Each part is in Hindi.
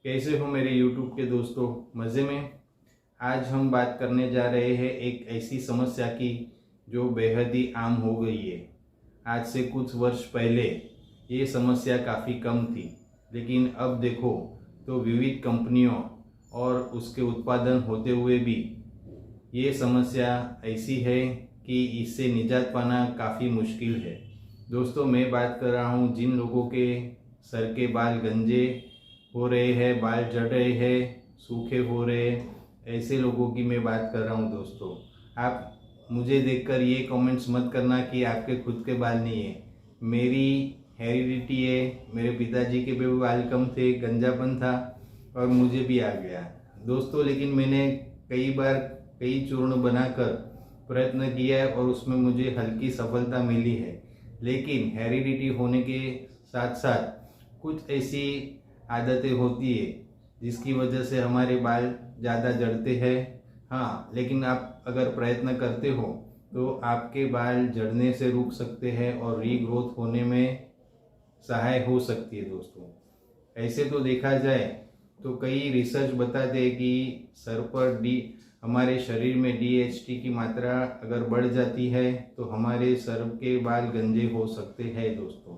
कैसे हो मेरे YouTube के दोस्तों? मज़े में। आज हम बात करने जा रहे हैं एक ऐसी समस्या की जो बेहद ही आम हो गई है। आज से कुछ वर्ष पहले ये समस्या काफ़ी कम थी, लेकिन अब देखो तो विविध कंपनियों और उसके उत्पादन होते हुए भी ये समस्या ऐसी है कि इससे निजात पाना काफ़ी मुश्किल है। दोस्तों, मैं बात कर रहा हूँ जिन लोगों के सर के बाल गंजे हो रहे हैं, बाल झड़ रहे हैं, सूखे हो रहे हैं, ऐसे लोगों की मैं बात कर रहा हूँ। दोस्तों, आप मुझे देखकर ये कमेंट्स मत करना कि आपके खुद के बाल नहीं है। मेरी हेरिडिटी है, मेरे पिताजी के भी बाल कम थे, गंजापन था और मुझे भी आ गया दोस्तों। लेकिन मैंने कई बार कई चूर्ण बनाकर प्रयत्न किया है और उसमें मुझे हल्की सफलता मिली है। लेकिन हेरिडिटी होने के साथ साथ कुछ ऐसी आदतें होती है जिसकी वजह से हमारे बाल ज़्यादा झड़ते हैं। हाँ, लेकिन आप अगर प्रयत्न करते हो तो आपके बाल झड़ने से रुक सकते हैं और रीग्रोथ होने में सहाय हो सकती है। दोस्तों, ऐसे तो देखा जाए तो कई रिसर्च बताते हैं कि सर पर हमारे शरीर में DHT की मात्रा अगर बढ़ जाती है तो हमारे सर के बाल गंजे हो सकते हैं। दोस्तों,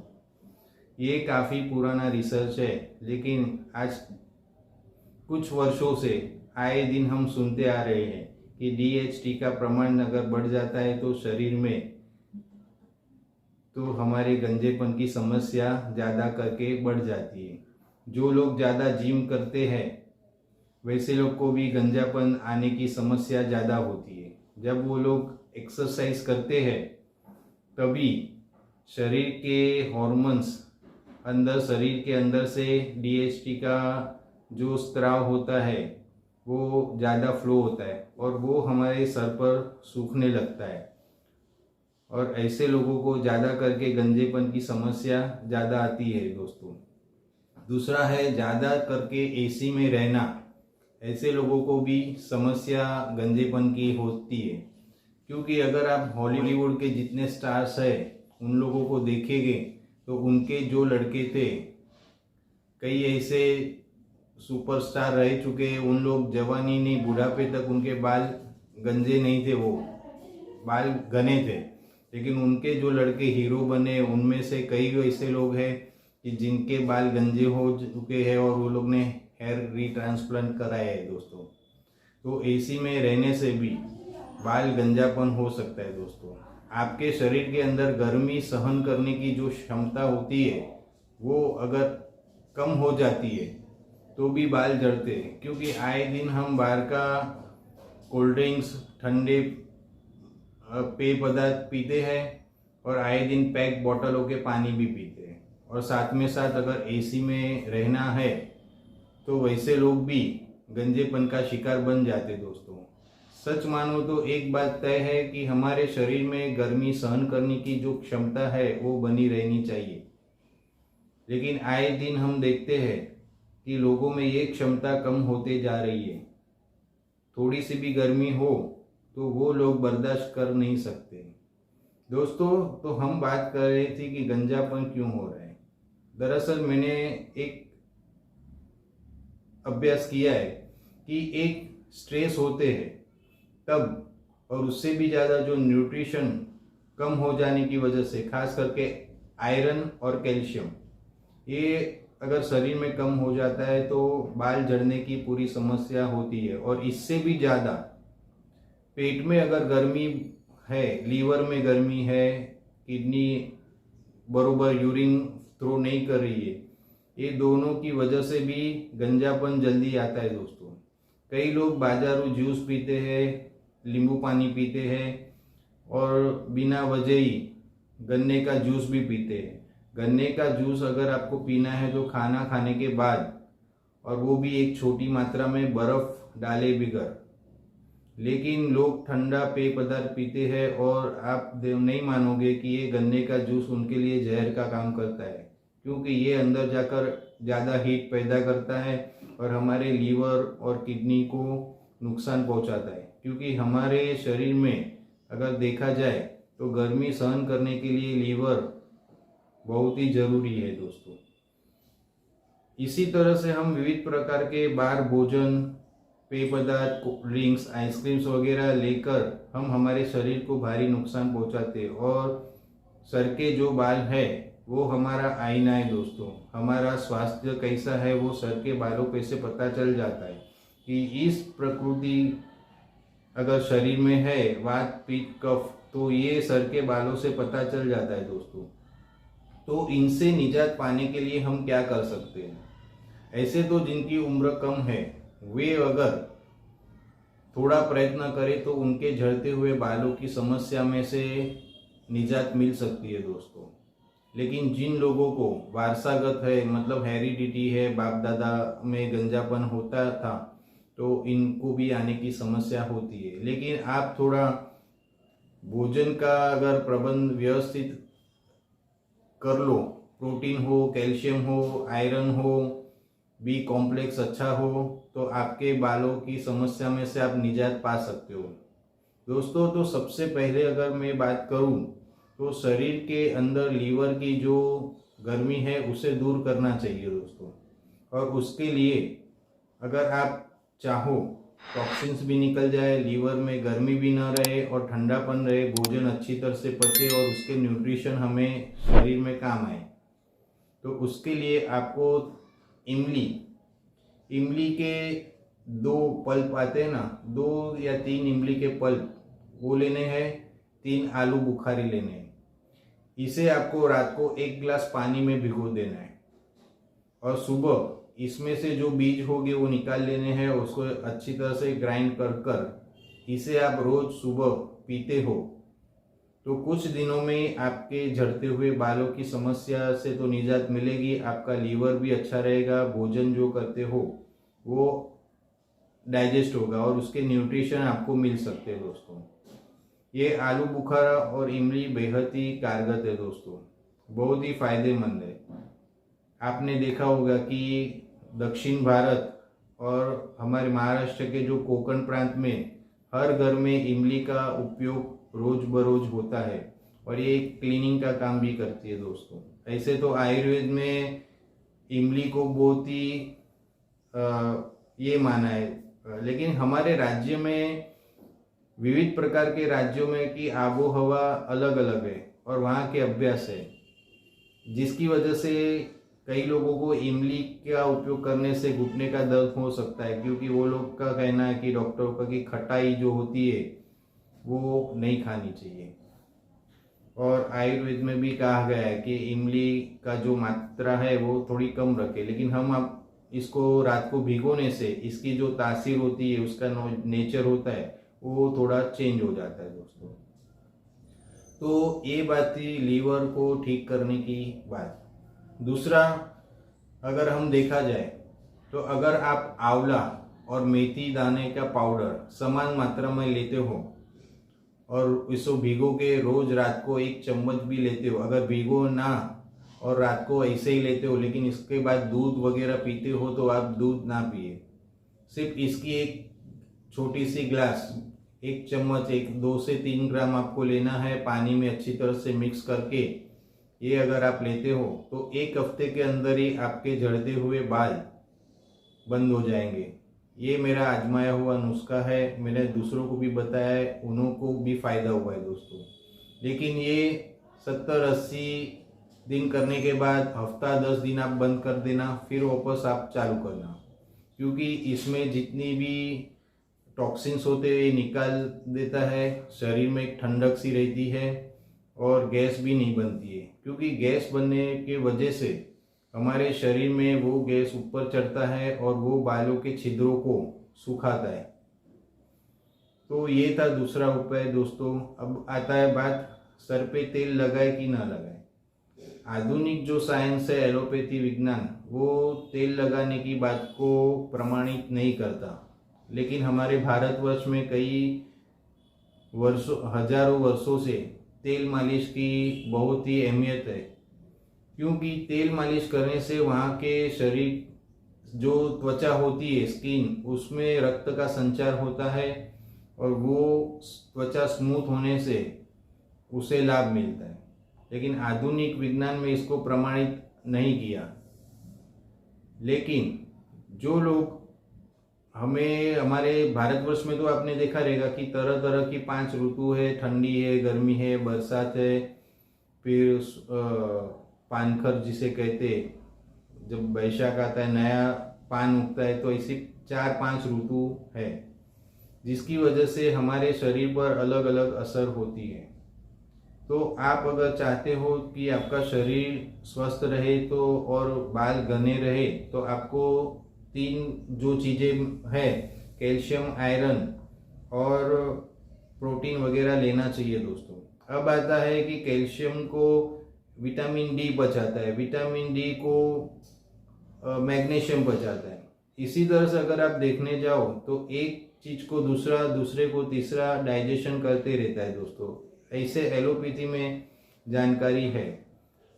ये काफ़ी पुराना रिसर्च है, लेकिन आज कुछ वर्षों से आए दिन हम सुनते आ रहे हैं कि DHT का प्रमाण अगर बढ़ जाता है तो शरीर में तो हमारे गंजेपन की समस्या ज़्यादा करके बढ़ जाती है। जो लोग ज़्यादा जिम करते हैं वैसे लोग को भी गंजापन आने की समस्या ज़्यादा होती है। जब वो लोग एक्सरसाइज करते हैं तभी शरीर के हॉर्मोन्स शरीर के अंदर से DHT का जो स्त्राव होता है वो ज़्यादा फ्लो होता है और वो हमारे सर पर सूखने लगता है और ऐसे लोगों को ज़्यादा करके गंजेपन की समस्या ज़्यादा आती है। दोस्तों, दूसरा है ज़्यादा करके AC में रहना। ऐसे लोगों को भी समस्या गंजेपन की होती है, क्योंकि अगर आप हॉलीवुड के जितने स्टार्स हैं उन लोगों को देखेंगे तो उनके जो लड़के थे, कई ऐसे सुपरस्टार रह चुके हैं, उन लोग जवानी नहीं बुढ़ापे तक उनके बाल गंजे नहीं थे, वो बाल घने थे। लेकिन उनके जो लड़के हीरो बने उनमें से कई ऐसे लोग हैं कि जिनके बाल गंजे हो चुके हैं और वो लोग ने हेयर रीट्रांसप्लांट कराया है। दोस्तों, तो AC में रहने से भी बाल गंजापन हो सकता है। दोस्तों, आपके शरीर के अंदर गर्मी सहन करने की जो क्षमता होती है वो अगर कम हो जाती है तो भी बाल झड़ते हैं, क्योंकि आए दिन हम बाहर का कोल्ड ड्रिंक्स, ठंडे पेय पदार्थ पीते हैं और आए दिन पैक बोतलों के पानी भी पीते हैं। और साथ में साथ अगर AC में रहना है तो वैसे लोग भी गंजेपन का शिकार बन जाते। दोस्तों, सच मानो तो एक बात तय है कि हमारे शरीर में गर्मी सहन करने की जो क्षमता है वो बनी रहनी चाहिए। लेकिन आए दिन हम देखते हैं कि लोगों में ये क्षमता कम होते जा रही है। थोड़ी सी भी गर्मी हो तो वो लोग बर्दाश्त कर नहीं सकते। दोस्तों, तो हम बात कर रहे थे कि गंजापन क्यों हो रहा है। दरअसल मैंने एक अभ्यास किया है कि एक स्ट्रेस होते हैं तब, और उससे भी ज़्यादा जो न्यूट्रिशन कम हो जाने की वजह से, खास करके आयरन और कैल्शियम, ये अगर शरीर में कम हो जाता है तो बाल झड़ने की पूरी समस्या होती है। और इससे भी ज़्यादा पेट में अगर गर्मी है, लीवर में गर्मी है, किडनी बरोबर यूरिन थ्रो नहीं कर रही है, ये दोनों की वजह से भी गंजापन जल्दी आता है। दोस्तों, कई लोग बाजारू जूस पीते हैं, नींबू पानी पीते हैं और बिना वजह ही गन्ने का जूस भी पीते हैं। गन्ने का जूस अगर आपको पीना है तो खाना खाने के बाद, और वो भी एक छोटी मात्रा में बर्फ डाले बिगर। लेकिन लोग ठंडा पेय पदार्थ पीते हैं और आप नहीं मानोगे कि ये गन्ने का जूस उनके लिए जहर का काम करता है, क्योंकि ये अंदर जाकर ज़्यादा हीट पैदा करता है और हमारे लीवर और किडनी को नुकसान पहुंचाता है। क्योंकि हमारे शरीर में अगर देखा जाए तो गर्मी सहन करने के लिए लीवर बहुत ही ज़रूरी है। दोस्तों, इसी तरह से हम विविध प्रकार के बाहर भोजन, पेय पदार्थ, ड्रिंक्स, आइसक्रीम्स वगैरह लेकर हम हमारे शरीर को भारी नुकसान पहुंचाते हैं। और सर के जो बाल है वो हमारा आईना है दोस्तों। हमारा स्वास्थ्य कैसा है वो सर के बालों पे से पता चल जाता है कि इस प्रकृति अगर शरीर में है वात, पित्त, कफ, तो ये सर के बालों से पता चल जाता है दोस्तों। तो इनसे निजात पाने के लिए हम क्या कर सकते हैं? ऐसे तो जिनकी उम्र कम है वे अगर थोड़ा प्रयत्न करें तो उनके झड़ते हुए बालों की समस्या में से निजात मिल सकती है दोस्तों। लेकिन जिन लोगों को वारसागत है, मतलब हेरिडिटी है, बाप दादा में गंजापन होता था, तो इनको भी आने की समस्या होती है। लेकिन आप थोड़ा भोजन का अगर प्रबंध व्यवस्थित कर लो, प्रोटीन हो, कैल्शियम हो, आयरन हो, बी कॉम्प्लेक्स अच्छा हो, तो आपके बालों की समस्या में से आप निजात पा सकते हो दोस्तों। तो सबसे पहले अगर मैं बात करूं तो शरीर के अंदर लीवर की जो गर्मी है उसे दूर करना चाहिए दोस्तों। और उसके लिए अगर आप चाहो टॉक्सिन्स भी निकल जाए, लीवर में गर्मी भी ना रहे और ठंडापन रहे, भोजन अच्छी तरह से पचे और उसके न्यूट्रिशन हमें शरीर में काम आए, तो उसके लिए आपको इमली के 2 पल्प आते हैं ना, 2 या 3 इमली के पल्प वो लेने हैं, 3 आलू बुखारी लेने हैं। इसे आपको रात को 1 गिलास पानी में भिगो देना है और सुबह इसमें से जो बीज होंगे वो निकाल लेने हैं। उसको अच्छी तरह से ग्राइंड कर इसे आप रोज सुबह पीते हो तो कुछ दिनों में आपके झड़ते हुए बालों की समस्या से तो निजात मिलेगी। आपका लीवर भी अच्छा रहेगा, भोजन जो करते हो वो डाइजेस्ट होगा और उसके न्यूट्रिशन आपको मिल सकते हैं दोस्तों। ये आलू बुखारा और इमली बेहद ही कारगर है दोस्तों, बहुत ही फायदेमंद है। आपने देखा होगा कि दक्षिण भारत और हमारे महाराष्ट्र के जो कोकण प्रांत में हर घर में इमली का उपयोग रोज बरोज होता है और ये क्लीनिंग का काम भी करती है दोस्तों। ऐसे तो आयुर्वेद में इमली को बहुत ही ये माना है, लेकिन हमारे राज्य में विविध प्रकार के राज्यों में की आबो हवा अलग अलग है और वहाँ के अभ्यास है, जिसकी वजह से कई लोगों को इमली का उपयोग करने से घुटने का दर्द हो सकता है, क्योंकि वो लोग का कहना है कि डॉक्टरों का कि खटाई जो होती है वो नहीं खानी चाहिए। और आयुर्वेद में भी कहा गया है कि इमली का जो मात्रा है वो थोड़ी कम रखे, लेकिन हम अब इसको रात को भिगोने से इसकी जो तासीर होती है, उसका नेचर होता है, वो थोड़ा चेंज हो जाता है दोस्तों। तो ये बात थी लीवर को ठीक करने की बात। दूसरा, अगर हम देखा जाए तो अगर आप आंवला और मेथी दाने का पाउडर समान मात्रा में लेते हो और इसको भिगो के रोज रात को 1 चम्मच भी लेते हो, अगर भिगो ना और रात को ऐसे ही लेते हो लेकिन इसके बाद दूध वगैरह पीते हो, तो आप दूध ना पिए। सिर्फ इसकी एक छोटी सी ग्लास 1 चम्मच 2 से 3 ग्राम आपको लेना है, पानी में अच्छी तरह से मिक्स करके ये अगर आप लेते हो तो 1 हफ्ते के अंदर ही आपके झड़ते हुए बाल बंद हो जाएंगे। ये मेरा आजमाया हुआ नुस्खा है, मैंने दूसरों को भी बताया है, उनको भी फायदा हुआ है दोस्तों। लेकिन ये 70-80 दिन करने के बाद हफ्ता 10 दिन आप बंद कर देना, फिर वापस आप चालू करना, क्योंकि इसमें जितनी भी टॉक्सिन्स होते हैं निकाल देता है, शरीर में एक ठंडक सी रहती है और गैस भी नहीं बनती है, क्योंकि गैस बनने के वजह से हमारे शरीर में वो गैस ऊपर चढ़ता है और वो बालों के छिद्रों को सुखाता है। तो ये था दूसरा उपाय दोस्तों। अब आता है बात सर पे तेल लगाए कि ना लगाए। आधुनिक जो साइंस है, एलोपैथी विज्ञान, वो तेल लगाने की बात को प्रमाणित नहीं करता, लेकिन हमारे भारतवर्ष में कई हजारों वर्षों से तेल मालिश की बहुत ही अहमियत है, क्योंकि तेल मालिश करने से वहाँ के शरीर जो त्वचा होती है, स्किन, उसमें रक्त का संचार होता है और वो त्वचा स्मूथ होने से उसे लाभ मिलता है। लेकिन आधुनिक विज्ञान में इसको प्रमाणित नहीं किया। लेकिन जो लोग हमारे भारतवर्ष में तो आपने देखा रहेगा कि तरह तरह की 5 ऋतु है, ठंडी है, गर्मी है, बरसात है, फिर पानखर जिसे कहते, जब वैशाख आता है नया पान उगता है, तो ऐसी 4-5 ऋतु है जिसकी वजह से हमारे शरीर पर अलग अलग असर होती है। तो आप अगर चाहते हो कि आपका शरीर स्वस्थ रहे तो और बाल घने रहे, तो आपको 3 जो चीज़ें है, कैल्शियम, आयरन और प्रोटीन वगैरह लेना चाहिए दोस्तों। अब आता है कि कैल्शियम को विटामिन डी पचाता है, विटामिन डी को मैग्नीशियम पचाता है। इसी तरह से अगर आप देखने जाओ तो एक चीज को दूसरा, दूसरे को तीसरा डाइजेशन करते रहता है दोस्तों। ऐसे एलोपैथी में जानकारी है।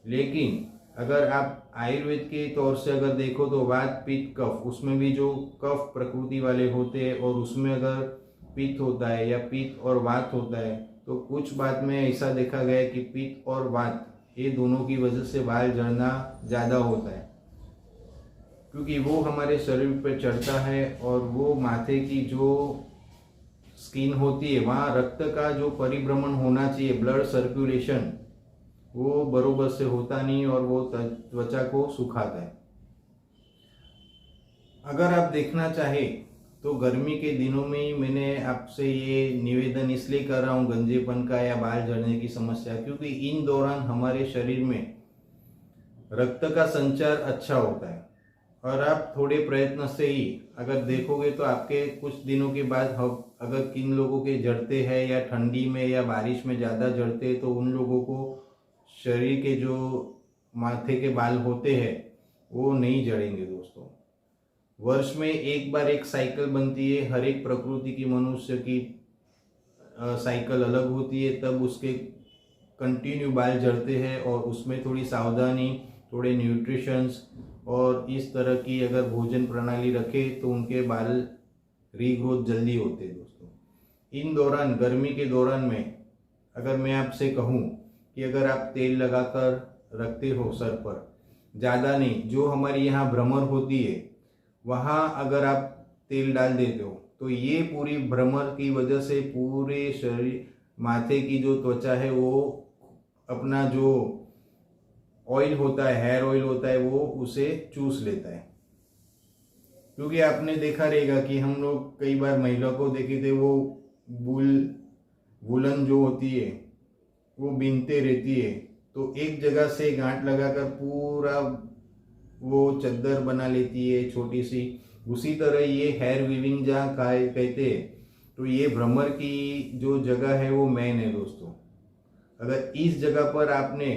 लेकिन अगर आप आयुर्वेद के तौर से अगर देखो तो वात, पित्त, कफ, उसमें भी जो कफ प्रकृति वाले होते हैं और उसमें अगर पित्त होता है या पित्त और वात होता है, तो कुछ बात में ऐसा देखा गया है कि पित्त और वात ये दोनों की वजह से बाल झड़ना ज़्यादा होता है, क्योंकि वो हमारे शरीर पर चढ़ता है और वो माथे की जो स्किन होती है वहाँ रक्त का जो परिभ्रमण होना चाहिए, ब्लड सर्कुलेशन, वो बरोबर से होता नहीं और वो त्वचा को सुखाता है। अगर आप देखना चाहे तो गर्मी के दिनों में ही मैंने आपसे ये निवेदन इसलिए कर रहा हूँ गंजेपन का या बाल झड़ने की समस्या, क्योंकि इन दौरान हमारे शरीर में रक्त का संचार अच्छा होता है और आप थोड़े प्रयत्न से ही अगर देखोगे तो आपके कुछ दिनों के बाद अगर किन लोगों के जड़ते हैं या ठंडी में या बारिश में ज़्यादा जड़ते हैं, तो उन लोगों को शरीर के जो माथे के बाल होते हैं वो नहीं जड़ेंगे दोस्तों। वर्ष में एक बार एक साइकिल बनती है, हर एक प्रकृति की, मनुष्य की साइकिल अलग होती है, तब उसके कंटिन्यू बाल जड़ते हैं और उसमें थोड़ी सावधानी, थोड़े न्यूट्रिशंस और इस तरह की अगर भोजन प्रणाली रखे तो उनके बाल रीग्रोथ जल्दी होते हैं दोस्तों। इन दौरान, गर्मी के दौरान में अगर मैं आपसे कहूँ कि अगर आप तेल लगाकर रखते हो सर पर, ज़्यादा नहीं, जो हमारी यहाँ भ्रमर होती है वहाँ अगर आप तेल डाल देते हो तो ये पूरी भ्रमर की वजह से पूरे शरीर, माथे की जो त्वचा है वो अपना जो ऑयल होता है, हेयर ऑयल होता है, वो उसे चूस लेता है। क्योंकि आपने देखा रहेगा कि हम लोग कई बार महिला को देखे थे, वो वुलन जो होती है वो बीनते रहती है, तो एक जगह से गांठ लगाकर पूरा वो चद्दर बना लेती है छोटी सी। उसी तरह ये हेयर वीविंग जहाँ कहते हैं, तो ये भ्रमर की जो जगह है वो मेन है दोस्तों। अगर इस जगह पर आपने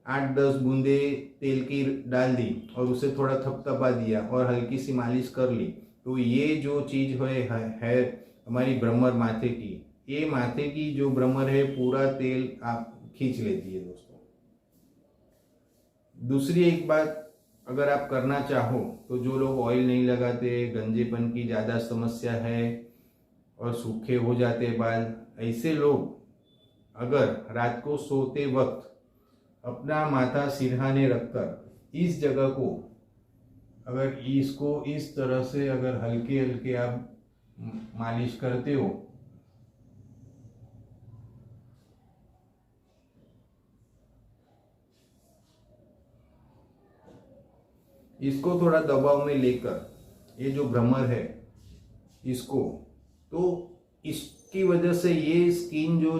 8-10 बूंदे तेल की डाल दी और उसे थोड़ा थपथपा दिया और हल्की सी मालिश कर ली, तो ये जो चीज़ है हमारी भ्रमर माथे की, ये माथे की जो भ्रमर है पूरा तेल आप खींच लेती है दोस्तों। दूसरी एक बात अगर आप करना चाहो तो जो लोग ऑयल नहीं लगाते, गंजेपन की ज़्यादा समस्या है और सूखे हो जाते बाल, ऐसे लोग अगर रात को सोते वक्त अपना माथा सिरहाने रखकर इस जगह को, अगर इसको इस तरह से अगर हल्के हल्के आप मालिश करते हो, इसको थोड़ा दबाव में लेकर ये जो भ्रमर है इसको, तो इसकी वजह से ये स्किन जो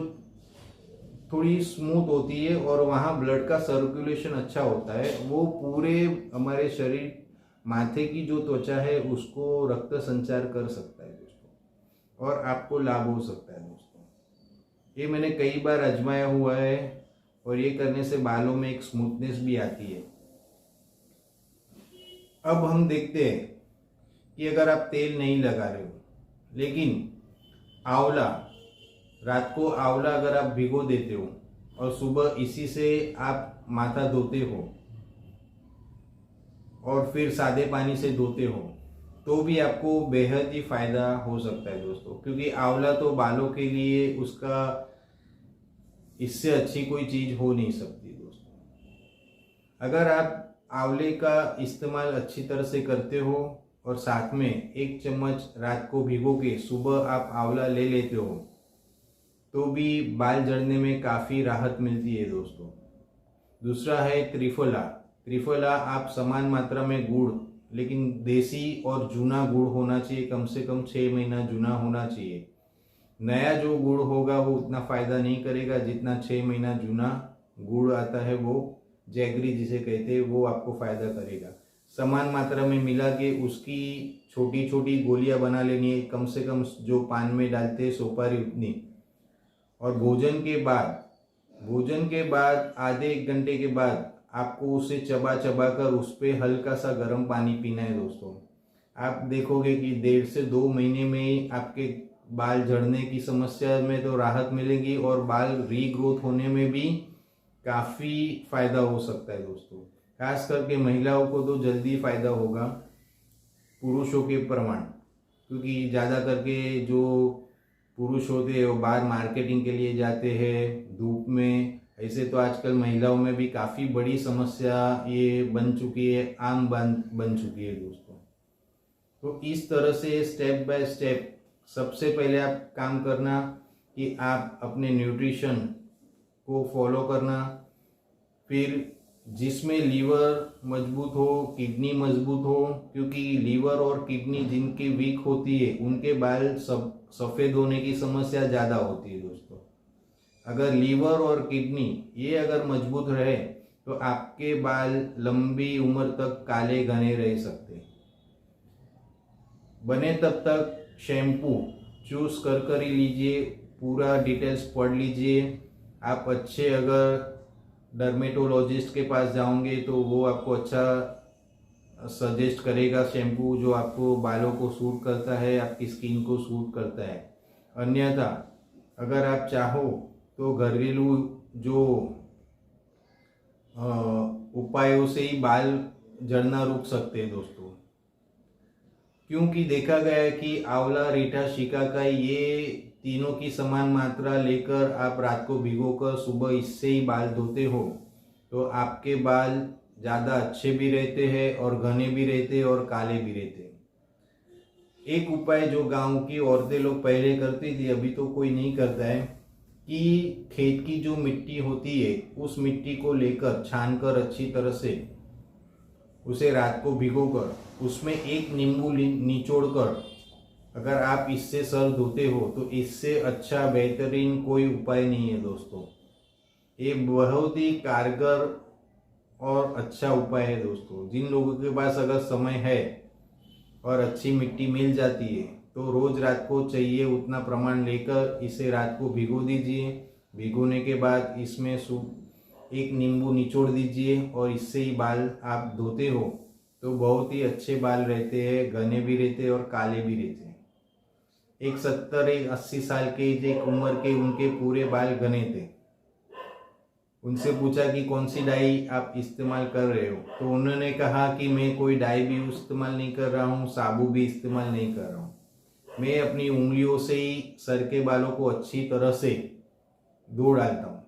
थोड़ी स्मूथ होती है और वहाँ ब्लड का सर्कुलेशन अच्छा होता है, वो पूरे हमारे शरीर, माथे की जो त्वचा है उसको रक्त संचार कर सकता है दोस्तों और आपको लाभ हो सकता है दोस्तों। ये मैंने कई बार आजमाया हुआ है और ये करने से बालों में एक स्मूथनेस भी आती है। अब हम देखते हैं कि अगर आप तेल नहीं लगा रहे हो, लेकिन आंवला, रात को आंवला अगर आप भिगो देते हो और सुबह इसी से आप माथा धोते हो और फिर सादे पानी से धोते हो, तो भी आपको बेहद ही फायदा हो सकता है दोस्तों। क्योंकि आंवला तो बालों के लिए, उसका इससे अच्छी कोई चीज हो नहीं सकती दोस्तों। अगर आप आंवले का इस्तेमाल अच्छी तरह से करते हो और साथ में 1 चम्मच रात को भिगो के सुबह आप आंवला ले लेते हो तो भी बाल झड़ने में काफ़ी राहत मिलती है दोस्तों। दूसरा है त्रिफला। त्रिफला आप समान मात्रा में गुड़, लेकिन देसी और जूना गुड़ होना चाहिए, कम से कम 6 महीना जूना होना चाहिए। नया जो गुड़ होगा वो उतना फ़ायदा नहीं करेगा जितना 6 महीना जूना गुड़ आता है, वो जैगरी जिसे कहते हैं, वो आपको फ़ायदा करेगा। समान मात्रा में मिला के उसकी छोटी छोटी गोलियां बना लेनी है, कम से कम जो पान में डालते हैं सुपारी उतनी। और भोजन के बाद आधे 1 घंटे के बाद आपको उसे चबा चबा कर उस पर हल्का सा गर्म पानी पीना है दोस्तों। आप देखोगे कि 1.5 से 2 महीने में ही आपके बाल झड़ने की समस्या में तो राहत मिलेगी और बाल रीग्रोथ होने में भी काफ़ी फ़ायदा हो सकता है दोस्तों। खास करके महिलाओं को तो जल्दी फ़ायदा होगा पुरुषों के प्रमाण, क्योंकि ज़्यादा करके जो पुरुष होते हैं वो बाहर मार्केटिंग के लिए जाते हैं धूप में। ऐसे तो आजकल महिलाओं में भी काफ़ी बड़ी समस्या ये बन चुकी है, आम बन चुकी है दोस्तों। तो इस तरह से स्टेप बाय स्टेप सबसे पहले आप काम करना कि आप अपने न्यूट्रिशन को फॉलो करना। फिर जिसमें लीवर मजबूत हो, किडनी मजबूत हो, क्योंकि लीवर और किडनी जिनकी वीक होती है उनके बाल सफ़ेद होने की समस्या ज़्यादा होती है दोस्तों। अगर लीवर और किडनी ये अगर मजबूत रहे तो आपके बाल लंबी उम्र तक काले घने रह सकते हैं। बने तब तक शैम्पू चूज कर ही लीजिए, पूरा डिटेल्स पढ़ लीजिए। आप अच्छे अगर डर्मेटोलॉजिस्ट के पास जाओगे तो वो आपको अच्छा सजेस्ट करेगा शैम्पू जो आपको बालों को सूट करता है, आपकी स्किन को सूट करता है। अन्यथा अगर आप चाहो तो घरेलू जो उपायों से ही बाल झड़ना रुक सकते हैं दोस्तों। क्योंकि देखा गया है कि आंवला, रीठा, शिकाकाई ये तीनों की समान मात्रा लेकर आप रात को भिगोकर सुबह इससे ही बाल धोते हो तो आपके बाल ज़्यादा अच्छे भी रहते हैं और घने भी रहते हैं और काले भी रहते हैं। एक उपाय जो गांव की औरतें लोग पहले करती थी, अभी तो कोई नहीं करता है, कि खेत की जो मिट्टी होती है उस मिट्टी को लेकर छानकर अच्छी तरह से उसे रात को भिगोकर उसमें 1 नींबू निचोड़कर अगर आप इससे सर धोते हो तो इससे अच्छा बेहतरीन कोई उपाय नहीं है दोस्तों। ये बहुत ही कारगर और अच्छा उपाय है दोस्तों। जिन लोगों के पास अगर समय है और अच्छी मिट्टी मिल जाती है तो रोज रात को चाहिए उतना प्रमाण लेकर इसे रात को भिगो दीजिए। भिगोने के बाद इसमें 1 नींबू निचोड़ दीजिए और इससे ही बाल आप धोते हो तो बहुत ही अच्छे बाल रहते हैं, घने भी रहते हैं और काले भी रहते हैं। एक 70-80 साल के एक उम्र के उनके पूरे बाल घने थे। उनसे पूछा कि कौन सी डाई आप इस्तेमाल कर रहे हो, तो उन्होंने कहा कि मैं कोई डाई भी इस्तेमाल नहीं कर रहा हूँ, साबु भी इस्तेमाल नहीं कर रहा हूँ। मैं अपनी उंगलियों से ही सर के बालों को अच्छी तरह से धो डालता हूँ।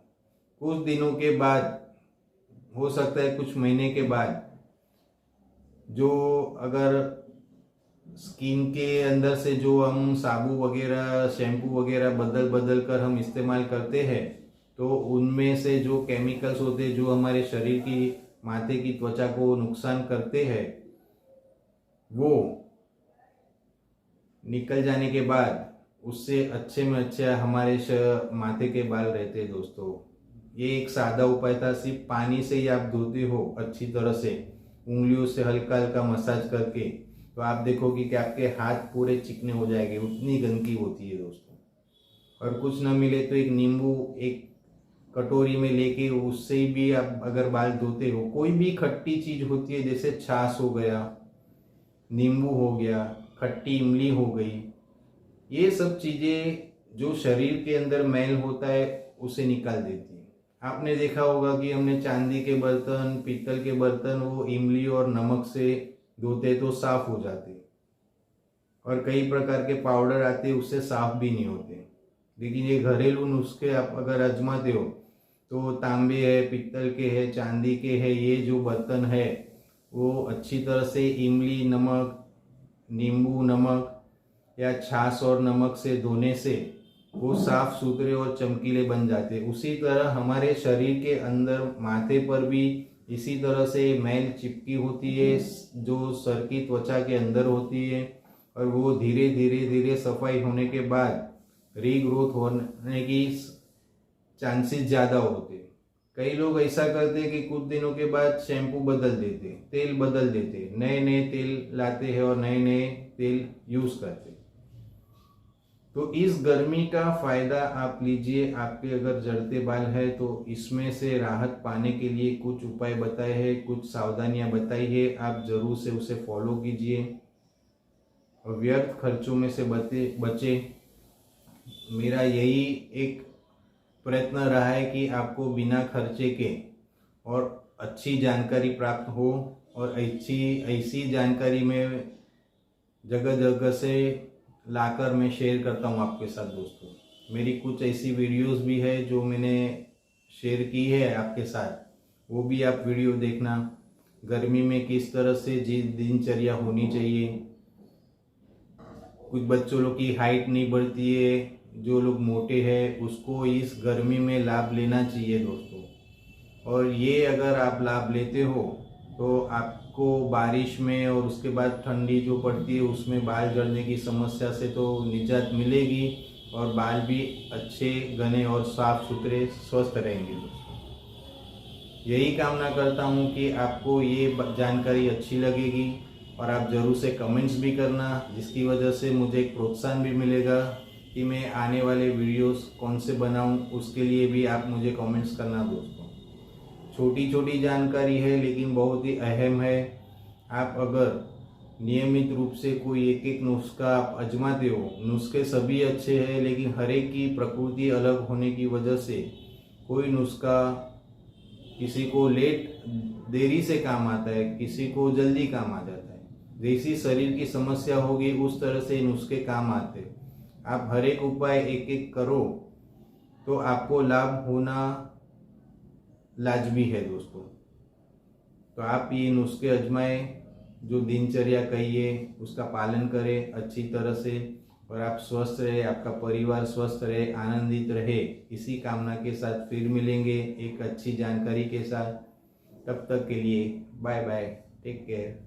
कुछ दिनों के बाद, हो सकता है कुछ महीने के बाद, जो अगर स्किन के अंदर से जो हम साबु वगैरह, शैम्पू वगैरह बदल कर हम इस्तेमाल करते हैं तो उनमें से जो केमिकल्स होते हैं जो हमारे शरीर की, माथे की त्वचा को नुकसान करते हैं, वो निकल जाने के बाद उससे अच्छे में अच्छा हमारे माथे के बाल रहते हैं दोस्तों। ये एक सादा उपाय था, सिर्फ पानी से ही आप धोते हो अच्छी तरह से, उंगलियों से हल्का हल्का मसाज करके, तो आप देखोगे कि आपके हाथ पूरे चिकने हो जाएंगे, उतनी गंदगी होती है दोस्तों। और कुछ ना मिले तो एक नींबू एक कटोरी में लेके उससे ही भी आप अगर बाल धोते हो, कोई भी खट्टी चीज होती है जैसे छाछ हो गया, नींबू हो गया, खट्टी इमली हो गई, ये सब चीजें जो शरीर के अंदर मैल होता है उसे निकाल देती है। आपने देखा होगा कि हमने चांदी के बर्तन, पीतल के बर्तन वो इमली और नमक से धोते तो साफ हो जाते, और कई प्रकार के पाउडर आते उससे साफ भी नहीं होते। लेकिन ये घरेलू नुस्खे आप अगर आजमाते हो तो तांबे है, पित्तल के है, चांदी के है, ये जो बर्तन है वो अच्छी तरह से इमली नमक, नींबू नमक या छाछ और नमक से धोने से वो साफ सुथरे और चमकीले बन जाते हैं। उसी तरह हमारे शरीर के अंदर माथे पर भी इसी तरह से मैल चिपकी होती है जो सर की त्वचा के अंदर होती है, और वो धीरे धीरे धीरे सफाई होने के बाद रीग्रोथ होने की चांसेस ज़्यादा होते। कई लोग ऐसा करते हैं कि कुछ दिनों के बाद शैम्पू बदल देते, तेल बदल देते, नए नए तेल लाते हैं और नए नए तेल यूज करते। तो इस गर्मी का फायदा आप लीजिए। आपके अगर झड़ते बाल है तो इसमें से राहत पाने के लिए कुछ उपाय बताए हैं, कुछ सावधानियां बताई है, आप जरूर से उसे फॉलो कीजिए और व्यर्थ खर्चों में से बचे। मेरा यही एक प्रयत्न रहा है कि आपको बिना खर्चे के और अच्छी जानकारी प्राप्त हो, और ऐसी जानकारी में जगह जगह से लाकर मैं शेयर करता हूँ आपके साथ दोस्तों। मेरी कुछ ऐसी वीडियोस भी है जो मैंने शेयर की है आपके साथ, वो भी आप वीडियो देखना। गर्मी में किस तरह से दिनचर्या होनी चाहिए। कुछ बच्चों लोग की हाइट नहीं बढ़ती है, जो लोग मोटे हैं उसको इस गर्मी में लाभ लेना चाहिए दोस्तों। और ये अगर आप लाभ लेते हो तो आपको बारिश में और उसके बाद ठंडी जो पड़ती है उसमें बाल झड़ने की समस्या से तो निजात मिलेगी, और बाल भी अच्छे घने और साफ सुथरे स्वस्थ रहेंगे दोस्तों। यही कामना करता हूँ कि आपको ये जानकारी अच्छी लगेगी, और आप ज़रूर से कमेंट्स भी करना, जिसकी वजह से मुझे एक प्रोत्साहन भी मिलेगा कि मैं आने वाले वीडियोस कौन से बनाऊं। उसके लिए भी आप मुझे कमेंट्स करना दोस्तों। छोटी छोटी जानकारी है लेकिन बहुत ही अहम है। आप अगर नियमित रूप से कोई एक एक नुस्खा आप आजमाते हो, नुस्खे सभी अच्छे हैं लेकिन हर एक की प्रकृति अलग होने की वजह से कोई नुस्खा किसी को देरी से काम आता है, किसी को जल्दी काम आ जाता है। जैसी शरीर की समस्या होगी उस तरह से नुस्खे काम आते हैं। आप हर एक उपाय एक एक करो तो आपको लाभ होना लाजमी है दोस्तों। तो आप ये नुस्खे आजमाएं, जो दिनचर्या कहिए उसका पालन करें अच्छी तरह से, और आप स्वस्थ रहे, आपका परिवार स्वस्थ रहे, आनंदित रहे, इसी कामना के साथ फिर मिलेंगे एक अच्छी जानकारी के साथ। तब तक के लिए बाय बाय, टेक केयर।